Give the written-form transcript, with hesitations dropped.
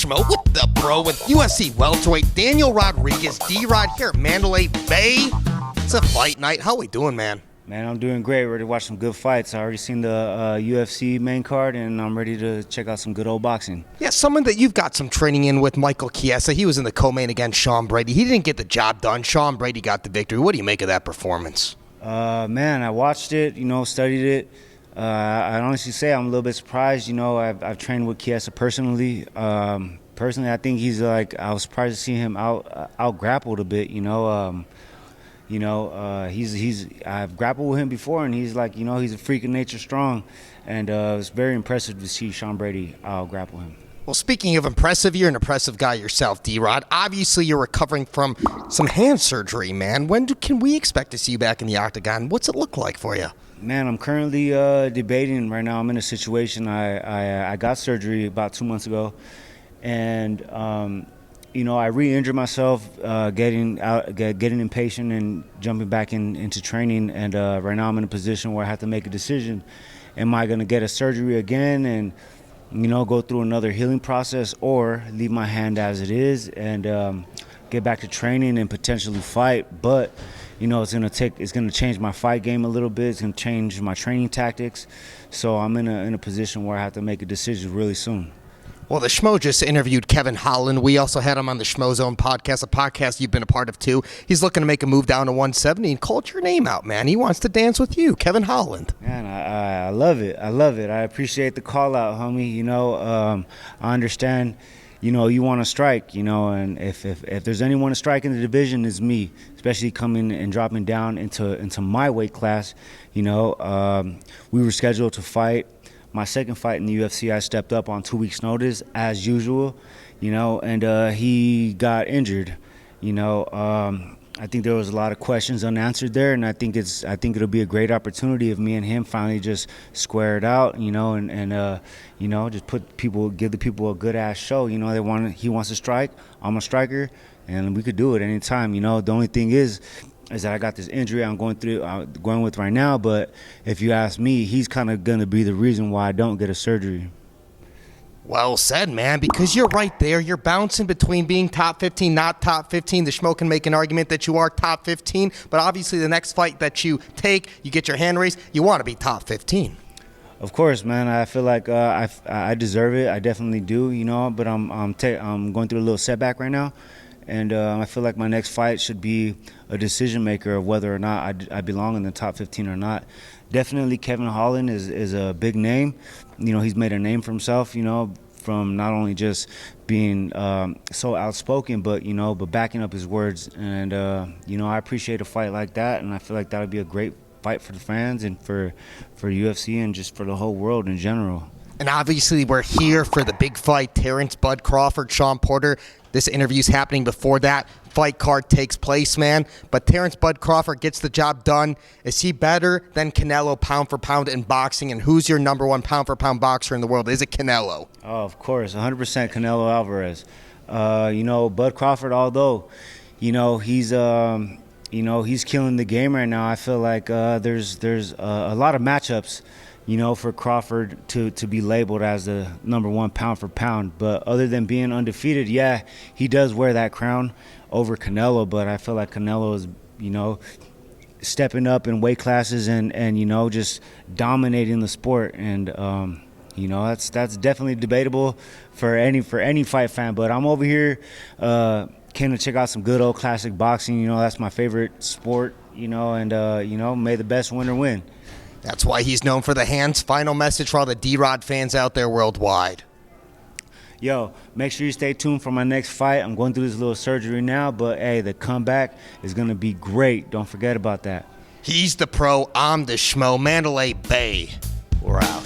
Schmo with the Pro with UFC Welterweight Daniel Rodriguez, D-Rod here at Mandalay Bay. It's a fight night. How we doing, man? Man, I'm doing great. Ready to watch some good fights. I already seen the UFC main card, and I'm ready to check out some good old boxing. Yeah, someone that you've got some training in with, Michael Chiesa. He was in the co-main against Sean Brady. He didn't get the job done. Sean Brady got the victory. What do you make of that performance? Man, I watched it, studied it. I honestly say I'm a little bit surprised. I've trained with Chiesa personally. Personally, I think he's I was surprised to see him out grappled a bit. I've grappled with him before, and he's he's a freak of nature strong, and it's very impressive to see Sean Brady out grapple him. Well, speaking of impressive, you're an impressive guy yourself, D-Rod. Obviously, you're recovering from some hand surgery, man. When can we expect to see you back in the octagon? What's it look like for you? Man, I'm currently debating right now. I'm in a situation. I got surgery about 2 months ago, and I re-injured myself, getting impatient and jumping back into training. And right now I'm in a position where I have to make a decision. Am I going to get a surgery again and go through another healing process, or leave my hand as it is and get back to training and potentially fight? But it's going to change my fight game a little bit. It's going to change my training tactics. So I'm in a position where I have to make a decision really soon. Well, the Schmo just interviewed Kevin Holland. We also had him on the Schmo Zone podcast, a podcast you've been a part of too. He's looking to make a move down to 170 and called your name out, man. He wants to dance with you, Kevin Holland. Man, I love it. I love it. I appreciate the call out, homie. I understand, you want to strike, and if there's anyone to strike in the division, it's me, especially coming and dropping down into my weight class. We were scheduled to fight. My second fight in the UFC, I stepped up on 2 weeks' notice, as usual, and he got injured. I think there was a lot of questions unanswered there, and I think it'll be a great opportunity if me and him finally just square it out, and just give the people a good ass show. He wants to strike, I'm a striker, and we could do it anytime. The only thing is that I got this injury I'm going with right now, but if you ask me, he's kind of going to be the reason why I don't get a surgery. Well said, man, because you're right there. You're bouncing between being top 15, not top 15. The Schmo can make an argument that you are top 15, but obviously the next fight that you take, you get your hand raised, you want to be top 15. Of course, man. I feel like I deserve it. I definitely do, but I'm going through a little setback right now. And I feel like my next fight should be a decision maker of whether or not I belong in the top 15 or not. Definitely Kevin Holland is a big name. He's made a name for himself, from not only just being so outspoken, but backing up his words. And, I appreciate a fight like that, and I feel like that would be a great fight for the fans and for UFC and just for the whole world in general. And obviously we're here for the big fight, Terrence Bud Crawford, Sean Porter. This interview's happening before that fight card takes place, man. But Terrence Bud Crawford gets the job done. Is he better than Canelo pound for pound in boxing? And who's your number one pound for pound boxer in the world? Is it Canelo? Oh, of course, 100% Canelo Alvarez. Bud Crawford, although, he's killing the game right now. I feel like there's a lot of matchups, for Crawford to be labeled as the number one pound for pound. But other than being undefeated, yeah, he does wear that crown over Canelo. But I feel like Canelo is, stepping up in weight classes and just dominating the sport. And, that's definitely debatable for any fight fan. But I'm over here came to check out some good old classic boxing. That's my favorite sport, and, may the best winner win. That's why he's known for the hands. Final message for all the D-Rod fans out there worldwide. Yo, make sure you stay tuned for my next fight. I'm going through this little surgery now, but hey, the comeback is going to be great. Don't forget about that. He's the Pro. I'm the Schmo. Mandalay Bay. We're out.